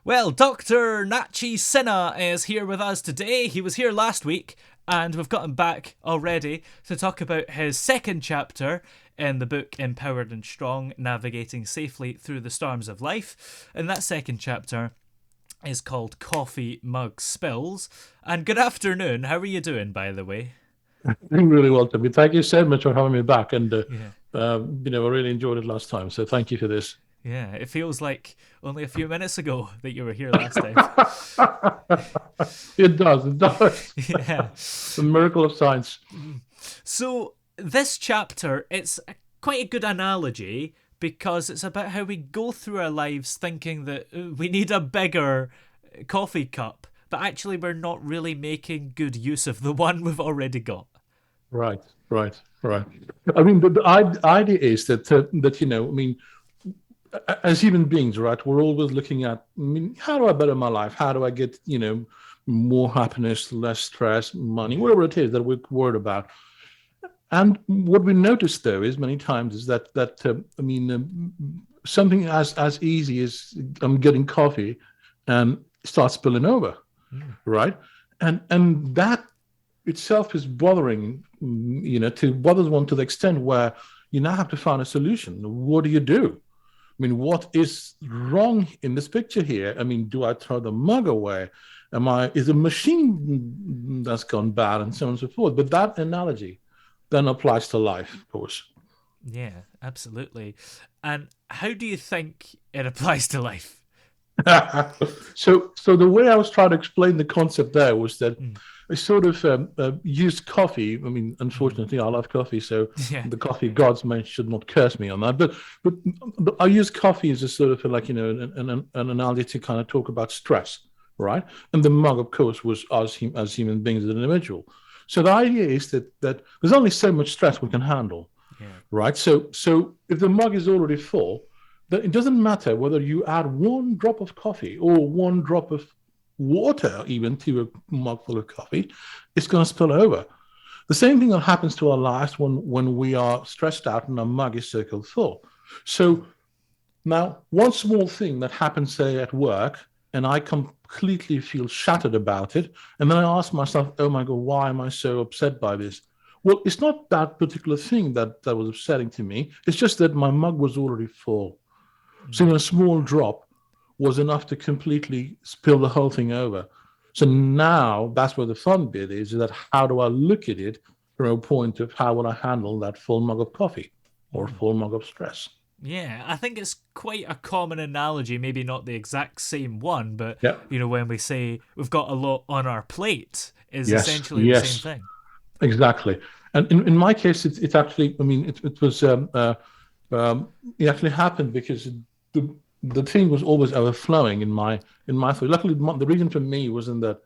Well, Dr. Nachi Sinha is here with us today. He was here last week, and we've got him back already to talk about his second chapter in the book Empowered and Strong, Navigating Safely Through the Storms of Life. And that second chapter is called Coffee Mug Spills. And good afternoon. How are you doing, by the way? Doing really well, Toby. Thank you so much for having me back. And, Yeah. I really enjoyed it last time. So thank you for this. Yeah, it feels like only a few minutes ago that you were here last time. It does. It does. Yeah. The miracle of science. So this chapter, it's quite a good analogy because it's about how we go through our lives thinking that we need a bigger coffee cup, but actually we're not really making good use of the one we've already got. Right, right, right. I mean, the idea is that as human beings, right, we're always looking at, how do I better my life? How do I get, more happiness, less stress, money, whatever it is that we're worried about. And what we notice, though, is many times is that something as easy as getting coffee and start spilling over, Mm. right? And that itself is bothering, to bothers one to the extent where you now have to find a solution. What do you do? I mean, what is wrong in this picture here? I mean, do I throw the mug away? Is a machine that's gone bad and so on and so forth? But that analogy then applies to life, of course. Yeah, absolutely. And how do you think it applies to life? So the way I was trying to explain the concept there was that Mm. I sort of used coffee. I mean, Mm. unfortunately, I love coffee, so Yeah. the coffee gods should not curse me on that. But I use coffee as a sort of like an analogy to kind of talk about stress, right? And the mug, of course, was as human beings, as an individual. So the idea is that there's only so much stress we can handle, Yeah. right? So if the mug is already full, then it doesn't matter whether you add one drop of coffee or one drop of water even to a mug full of coffee, it's going to spill over. The same thing that happens to our lives when we are stressed out and our mug is circled full. So now, one small thing that happens, say, at work, and I completely feel shattered about it, and then I ask myself, oh my God, why am I so upset by this? Well, it's not that particular thing that was upsetting to me. It's just that my mug was already full. So Mm. even a small drop was enough to completely spill the whole thing over. So now that's where the fun bit is that how do I look at it from a point of how will I handle that full mug of coffee or Mm. full mug of stress? Yeah, I think it's quite a common analogy, maybe not the exact same one, but Yeah. when we say we've got a lot on our plate is Yes. essentially the same Yes. thing. Exactly. And in my case, it's actually, I mean, it was, it actually happened because the, the thing was always overflowing in my food. Luckily, the reason for me wasn't that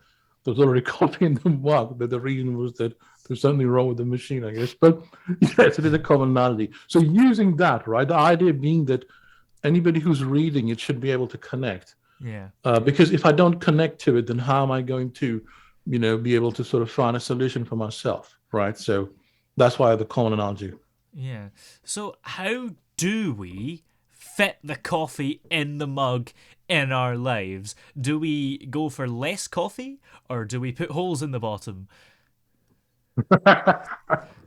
there was already coffee in the mug, but the reason was that there's something wrong with the machine, I guess. But yes, it is a commonality. So using that, right, the idea being that anybody who's reading it should be able to connect. Yeah. Because if I don't connect to it, then how am I going to, be able to sort of find a solution for myself, right? So that's why the common analogy. Yeah. So how do we fit the coffee in the mug in our lives? Do we go for less coffee or do we put holes in the bottom?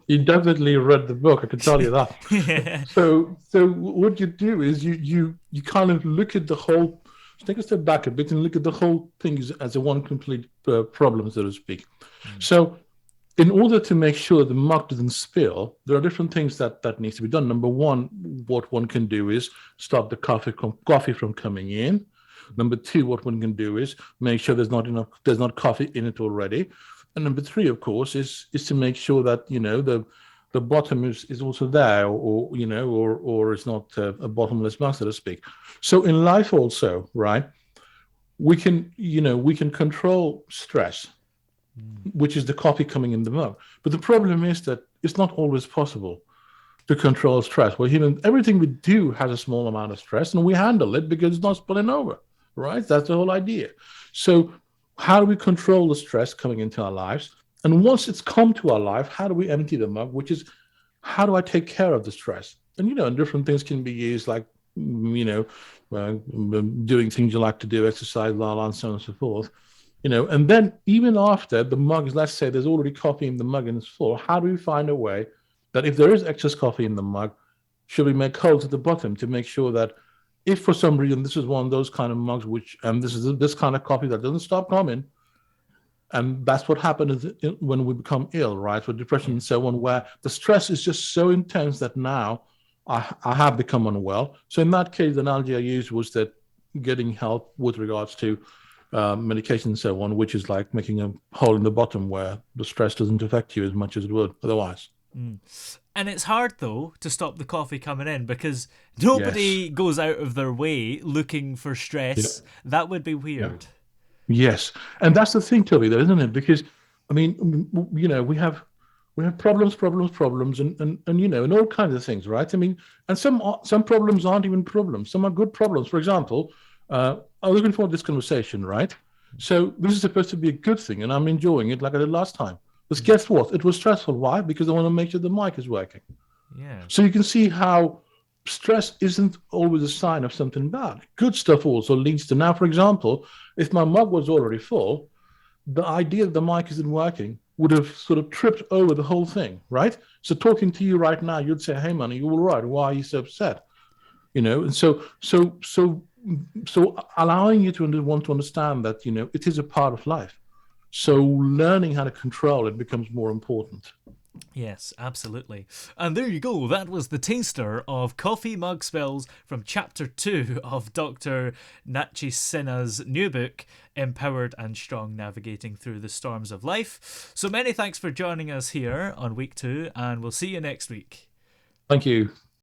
You definitely read the book, I can tell you that. Yeah. So what you do is you kind of look at the whole, take a step back a bit and look at the whole thing as a one complete problem, so to speak. Mm. So in order to make sure the mug doesn't spill, there are different things that needs to be done. Number one, what one can do is stop the coffee from coming in. Number two, what one can do is make sure there's not coffee in it already. And number three, of course, is to make sure that the bottom is also there, or it's not a bottomless mug, so to speak. So in life also, right? We can control stress, Mm. which is the coffee coming in the mug. But the problem is that it's not always possible to control stress. Well, everything we do has a small amount of stress, and we handle it because it's not spilling over, right? That's the whole idea. So, how do we control the stress coming into our lives? And once it's come to our life, how do we empty the mug? Which is, how do I take care of the stress? And different things can be used, like doing things you like to do, exercise, and so on and so forth. And then even after the mug is, let's say there's already coffee in the mug and it's full, how do we find a way that if there is excess coffee in the mug, should we make holes at the bottom to make sure that if for some reason this is one of those kind of mugs which this is this kind of coffee that doesn't stop coming, and that's what happens when we become ill, right? With depression and so on, where the stress is just so intense that now I have become unwell. So in that case, the analogy I used was that getting help with regards to medication and so on, which is like making a hole in the bottom where the stress doesn't affect you as much as it would otherwise. And it's hard, though, to stop the coffee coming in because nobody goes out of their way looking for stress. Yeah. That would be weird. Yeah. Yes. And that's the thing, Toby, though, isn't it? Because, I mean, we have problems, and all kinds of things, right? I mean, and some problems aren't even problems. Some are good problems. For example, I'm looking forward to this conversation, right? So this is supposed to be a good thing, and I'm enjoying it like I did last time. But guess what? It was stressful. Why? Because I want to make sure the mic is working. Yeah. So you can see how stress isn't always a sign of something bad. Good stuff also leads to, now, for example, if my mug was already full, the idea that the mic isn't working would have sort of tripped over the whole thing, right? So talking to you right now, you'd say, "Hey, man, are you all right? Why are you so upset?" And so allowing you to want to understand that, it is a part of life. So learning how to control it becomes more important. Yes, absolutely. And there you go. That was the taster of coffee mug spills from Chapter 2 of Dr. Nachi Sinha's new book, Empowered and Strong, Navigating Through the Storms of Life. So many thanks for joining us here on week 2, and we'll see you next week. Thank you.